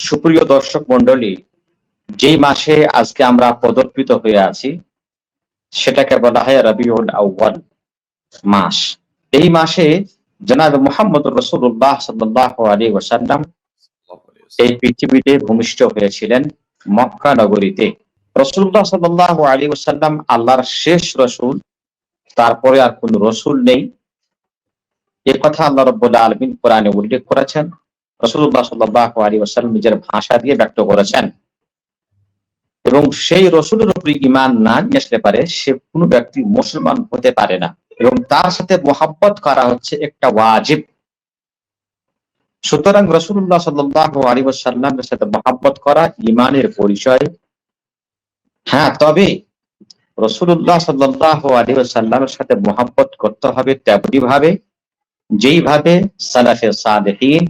সুপ্রিয় দর্শক মন্ডলী, যেই মাসে আজকে আমরা পদর্পিত হয়ে আছি সেটাকে বলা হয় রবিউল আউয়াল মাস। এই মাসে জনাব মুহাম্মদ রাসূলুল্লাহ সাল্লাল্লাহু আলাইহি ওয়াসাল্লাম এই পৃথিবীতে ভূমিষ্ঠ হয়েছিলেন মক্কা নগরীতে। রাসূলুল্লাহ সাল্লাল্লাহু আলাইহি ওয়াসাল্লাম আল্লাহর শেষ রাসূল, তারপরে আর কোন রাসূল নেই। এ কথা আল্লাহ রাব্বুল আলামিন কোরআনে উল্লেখ করেছেন। রাসূলুল্লাহ সাল্লাল্লাহু আলাইহি ওয়াসাল্লাম নিজের ভাষা দিয়ে ব্যক্ত করেছেন। এবং সেই রসুলের উপরে ঈমান না নিয়ে আসলে পারে সে কোনো ব্যক্তি মুসলমান হতে পারে না, এবং তার সাথে মোহাব্বত করা হচ্ছে একটা ওয়াজিব। সুতরাং রাসূলুল্লাহ সাল্লাল্লাহু আলাইহি ওয়াসাল্লামের সাথে মোহাব্বত করা ঈমানের পরিচয়। হ্যাঁ, তবে রাসূলুল্লাহ সাল্লাল্লাহু আলাইহি ওয়াসাল্লামের সাথে মোহাব্বত করতে হবে তেমনি ভাবে যেইভাবে সালাফে সালেহিন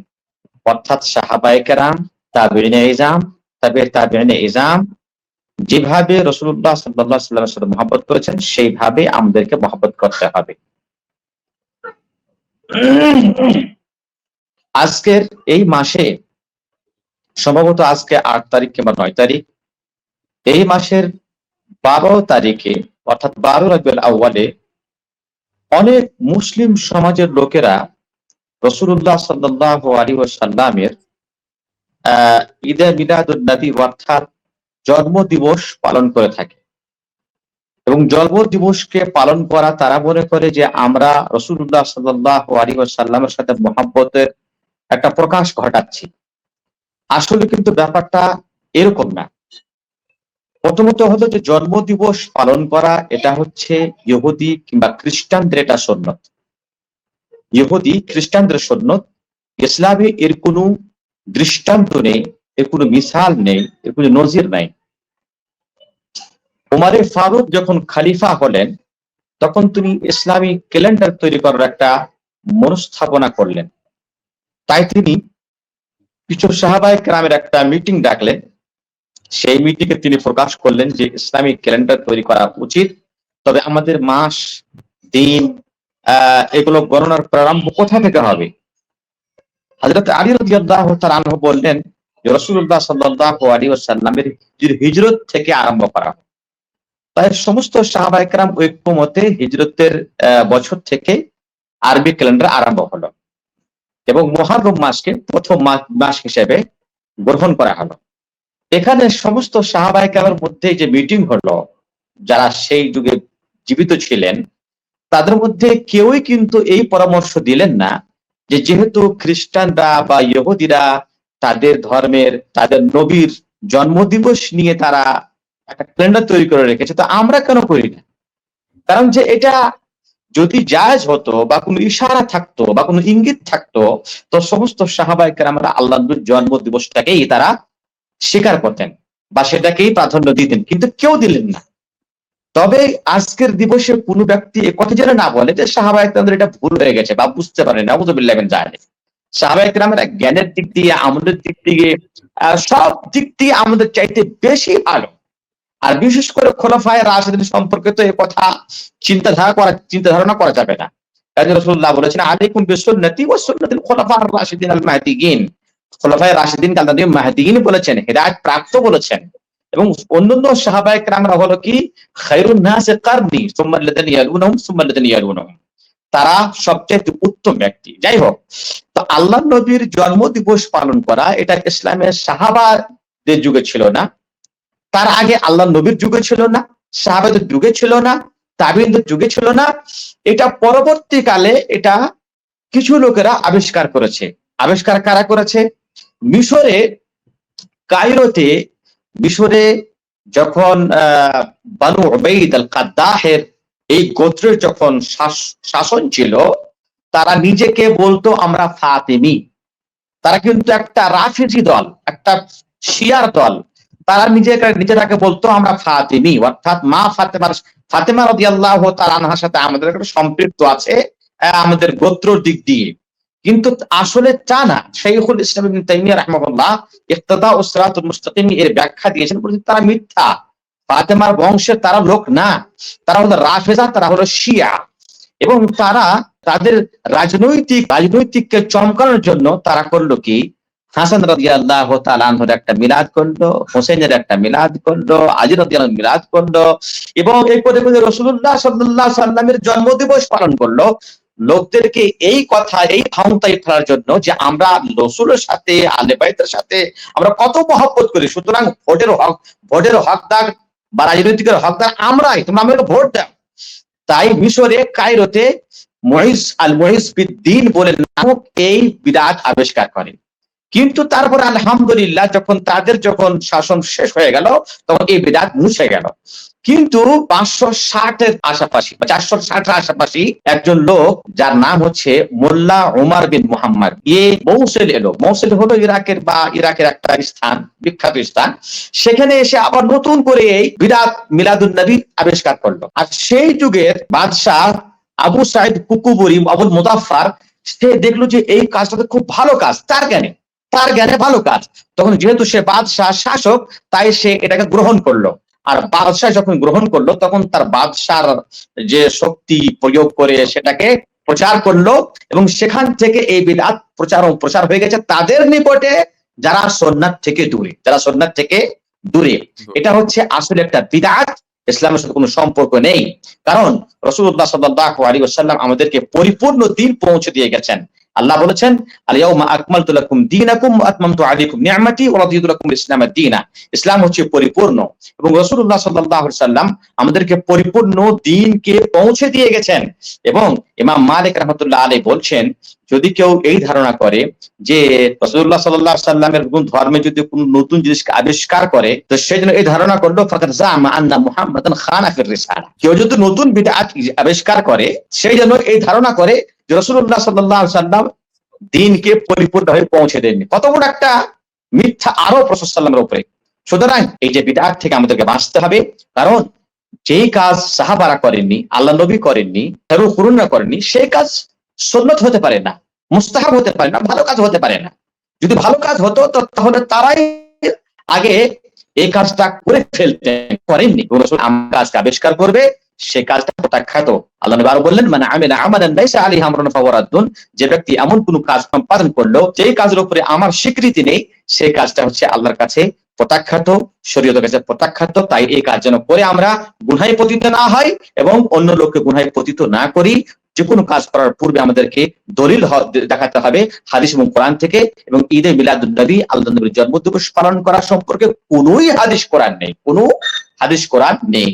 অর্থাৎ সাহাবায়ে কেরাম, তাবেঈনে ইজাম, তাবেঈনে ইজাম যেভাবে রাসূলুল্লাহ সাল্লাল্লাহু আলাইহি ওয়াসাল্লামের সাথে মহব্বত করেছেন সেইভাবে আমাদেরকে মহব্বত করতে হবে। আজকের এই মাসে সম্ভবত আজকে 8 তারিখ কিংবা 9 তারিখ, এই মাসের 12 তারিখে অর্থাৎ 12 রবিউল আউয়ালে অনেক মুসলিম সমাজের লোকেরা রাসূলুল্লাহ সাল্লাল্লাহু আলাইহি ওয়াসাল্লামের ঈদে মিলাদুন নবী অর্থাৎ জন্ম দিবস পালন করে থাকে। এবং জন্ম দিবসকে পালন করা তারা মনে করে যে আমরা রাসূলুল্লাহ সাল্লাল্লাহু আলাইহি ওয়াসাল্লামের সাথে মহব্বতের একটা প্রকাশ ঘটাচ্ছি। আসলে কিন্তু ব্যাপারটা এরকম না। প্রথমত হলো যে জন্ম দিবস পালন করা এটা হচ্ছে ইহুদি কিংবা খ্রিস্টানদের এটা সুন্নত। ইহুদি খ্রিস্টানদের সুন্নত। ইসলামে এর কোনো দৃষ্টান্ত নেই, এর কোনো মিসাল নেই, এর কোনো নজির নাই। উমারে ফারুক যখন খলিফা হলেন তখন তিনি ইসলামী ক্যালেন্ডার তৈরি করার একটা মনস্থাপনা করলেন। তাই তিনি কিছু সাহাবায়ে কেরামের একটা মিটিং ডাকলেন। সেই মিটিংয়ে তিনি প্রকাশ করলেন যে ইসলামিক ক্যালেন্ডার তৈরি করা উচিত, তবে আমাদের মাস, দিন এগুলো গণনার প্রারম্ভ কোথা থেকে হবে? হযরত আলী রাদিয়াল্লাহু তাআলা আনহু বললেন যে রাসূলুল্লাহ সাল্লাল্লাহু আলাইহি ওয়াসাল্লামের হিজরত থেকে আরম্ভ করা। তাই সমস্ত সাহাবায়ে কেরাম ঐক্যমতে হিজরতের বছর থেকে আরবি ক্যালেন্ডার আরম্ভ হলো এবং মুহররম মাসকে প্রথম মাস হিসেবে গ্রহণ করা হলো। এখানে সমস্ত সাহাবায়ে কেরামের মধ্যে যে মিটিং হলো, যারা সেই যুগে জীবিত ছিলেন তাদের মধ্যে কেউই কিন্তু এই পরামর্শ দিলেন না যে যেহেতু খ্রিস্টানরা বা ইহুদিরা তাদের ধর্মের, তাদের নবীর জন্মদিবস নিয়ে তারা একটা ক্যালেন্ডার তৈরি করে রেখেছে, তো আমরা কেন করি না? কারণ যে এটা যদি জায়েজ হতো বা কোনো ইশারা থাকতো বা কোনো ইঙ্গিত থাকতো, তো সমস্ত সাহাবায়ে কেরামরা আল্লাহর নবীর জন্ম দিবসটাকেই তারা স্বীকার করতেন বা সেটাকেই প্রাধান্য দিতেন, কিন্তু কেউ দিলেন না। তবে আজকের দিবসে কোনো ব্যক্তি একথা যেন না বলে যে সাহাবায়ে কেরামদের এটা ভুল হয়ে গেছে বা বুঝতে পারেন, নাউযুবিল্লাহি মিন যালিক। সাহাবায়ে কেরামরা জ্ঞানের দিক দিয়ে, আমলের দিক দিয়ে, সব দিক দিয়ে আমাদের চাইতে বেশি ভালো। আর বিশেষ করে খোলাফায়ে রাশিদিন সম্পর্কে তো এই কথা চিন্তাধারণা করা যাবে না। কাজী রাসূলুল্লাহ বলেছেন আলাইকুম বিসুন্নতি ওয়া সুন্নাতিল খুলাফায়ে রাশিদিন আল মাহদিয়িন। খোলাফায়ে রাশিদিন আল মাহদিয়িন বলেছেন, হেদায়েত প্রাপ্ত বলেছেন। এবং অন্যান্য সাহাবায়ে কেরামরা হলো কি খায়রুন নাসি কারনি সুম্মা আল্লাযিনা ইয়ালুনহুম সুম্মা আল্লাযিনা ইয়ালুনহুম, তারা সবচেয়ে উত্তম ব্যক্তি। যাই হোক, তো আল্লাহর নবীর জন্ম দিবস পালন করা এটা ইসলামের সাহাবাদের যুগে ছিল না, তার আগে আল্লাহর নবীর যুগে ছিল না, সাহাবাদের যুগে ছিল না, তাবেঈনদের যুগে ছিল না। এটা পরবর্তীকালে এটা কিছু লোকেরা আবিষ্কার করেছে। আবিষ্কার কারা করেছে? মিশরে, কায়রোতে, মিশরে যখন বানু উবাইদ আল কাদ্দাহের এই গোত্রের যখন শাসন ছিল, তারা নিজেকে বলতো আমরা ফাতিমি। তারা কিন্তু একটা রাফিজি দল, একটা শিয়ার দল। তারা নিজেরাকে বলতো আমরা ফাতিমি, অর্থাৎ মা ফাতেমা রাদিয়াল্লাহু তাআলা আনহার সাথে আমাদের একটা সম্পৃক্ত আছে আমাদের গোত্রের দিক দিয়ে। কিন্তু আসলে তা না। শাইখুল ইসলাম ইবনে তাইমিয়া রাহিমাহুল্লাহ ইক্তিদাউস সিরাতুল মুস্তাকিম এর ব্যাখ্যা দিয়েছেন, বলেছেন তারা মিথ্যা। ফাতেমার বংশের তারা লোক না, তারা হলো রাফেজা, তারা হলো শিয়া। এবং তারা তাদের রাজনৈতিককে চমকানোর জন্য তারা করলো কি, হাসান রাদিয়াল্লাহু তাআলা আনহুর একটা মিলাদ করলো, হোসেনের একটা মিলাদ করলো, আলী রাদিয়াল্লাহু মিলাদ করলো, এবং এই করে করে রাসূলুল্লাহ সাল্লাল্লাহু আলাইহি সাল্লামের জন্মদিবস পালন করলো। লোকদেরকে এই কথা, এই ভাওতায় ফেলার জন্য যে আমরা রাসূলের সাথে, আহলে বাইতের সাথে আমরা কত মহব্বত করি, সুতরাং ভোটের হকদার বা রাজনৈতিকের হকদার আমরাই, তোমরা আমাকে ভোট দাও। তাই মিশরে কায়রোতে মুইজ বিদ্দিন বলে নামক এই বিদআত আবিষ্কার করেন। কিন্তু তারপর আলহামদুলিল্লাহ যখন শাসন শেষ হয়ে গেল, তখন এই বিদআত মুছে গেল। কিন্তু 560-এর আশাপাশি বা 460-এর আশাপাশি একজন লোক যার নাম হচ্ছে মোল্লা ওমর বিন মুহাম্মদ, মৌসিল এলো। মৌসিল হলো ইরাকের একটা স্থান, বিখ্যাত স্থান। সেখানে এসে আবার নতুন করে এই বিদআত মিলাদুন নবী আবিষ্কার করলো। আর সেই যুগের বাদশাহ আবু সাইদ কুকুবুরি, আবুল মুজাফফর, সে দেখলো যে এই কাজটা খুব ভালো কাজ, তার জ্ঞানে ভালো কাজ। তখন যেহেতু সে বাদশাহ, শাসক, তাই সে এটাকে গ্রহণ করলো। আর বাদশাহ যখন গ্রহণ করলো, তখন তার বাদশার যে শক্তি প্রয়োগ করে সেটাকে প্রচার করলো, এবং সেখান থেকে এই বিদআত প্রচার হয়ে গেছে তাদের নিকটে যারা সুন্নাত থেকে দূরে। এটা হচ্ছে আসলে একটা বিদআত, ইসলামের সাথে কোনো সম্পর্ক নেই। কারণ রাসূলুল্লাহ সাল্লাল্লাহু আলাইহি ওয়াসাল্লাম আমাদেরকে পরিপূর্ণ দ্বীন পৌঁছে দিয়ে গেছেন। আল্লাহ বলেছেন, আল-ইয়াউমা আকমালতু লাকুম দীনাকুম ওয়া আতমামতু আলাইকুম নি'মাতি ওয়া রাদিতু লাকুম ইসলাম দীনা। ইসলাম হচ্ছে পরিপূর্ণ, এবং রাসূলুল্লাহ সাল্লাল্লাহু আলাইহি ওয়াসাল্লাম আমাদেরকে পরিপূর্ণ দ্বীনকে পৌঁছে দিয়ে গেছেন। এবং ইমাম মালিক রাহমাতুল্লাহ আলাইহি বলছেন, যদি কেউ এই ধারণা করে যে রাসূলুল্লাহ সাল্লাল্লাহু আলাইহি ওয়াসাল্লামের কোন ধর্মে যদি কোনো নতুন জিনিসকে আবিষ্কার করে, তো সেজন্য এই ধারণা করলো ফাকাদ জামা আন্না মুহাম্মাদান খানা ফির রিসালা। কেউ যদি নতুন বিদআত আবিষ্কার করে, সেই জন্য এই ধারণা করে যে রাসূলুল্লাহ সাল্লাল্লাহু আলাইহি ওয়াসাল্লাম দ্বীনকে পরিপূর্ণভাবে পৌঁছে দেননি। কত বড় একটা মিথ্যা আরোপ রাসূল সাল্লাল্লাহু আলাইহি ওয়াসাল্লামের উপরে। সুতরাং এই যে বিদআত থেকে আমাদেরকে বাঁচতে হবে, কারণ যেই কাজ সাহাবারা করেননি, আল্লাহ নবী করেননি, খায়রুল কুরুনরা করেননি, সেই কাজ সুন্নাত হতে পারে না, মুস্তাহাব হতে পারে না, ভালো কাজ হতে পারে না। যদি ভালো কাজ হতো তাহলে তারাই আগে এই কাজটা করে ফেলতেন, করেননি। রাসূল আমার কাজকে আবিষ্কার করবে, সে কাজটা প্রত্যাখ্যাত। আল্লাহ নবী আরো বললেন, মানে আমিলা আমালান লাইসা আলাইহি আমরুনা ফাহুয়া রাদ্দুন। যে ব্যক্তি এমন কোন কাজ সম্পাদন করলো যেই কাজের উপরে আমার স্বীকৃতি নেই, সেই কাজটা হচ্ছে আল্লাহর কাছে প্রত্যাখ্যাত, শরীয়তের কাছে প্রত্যাখ্যাত। তাই এই কাজ যেন করে আমরা গুনাহে পতিত না হয় এবং অন্য লোককে গুনাহে পতিত না করি। যে কোনো কাজ করার পূর্বে আমাদেরকে দলিল দেখাতে হবে হাদিস এবং কোরআন থেকে। এবং ঈদে মিলাদুন নবী, আল্লাহর নবীর জন্মদিবস পালন করা সম্পর্কে কোনো হাদিস কোরআন নেই।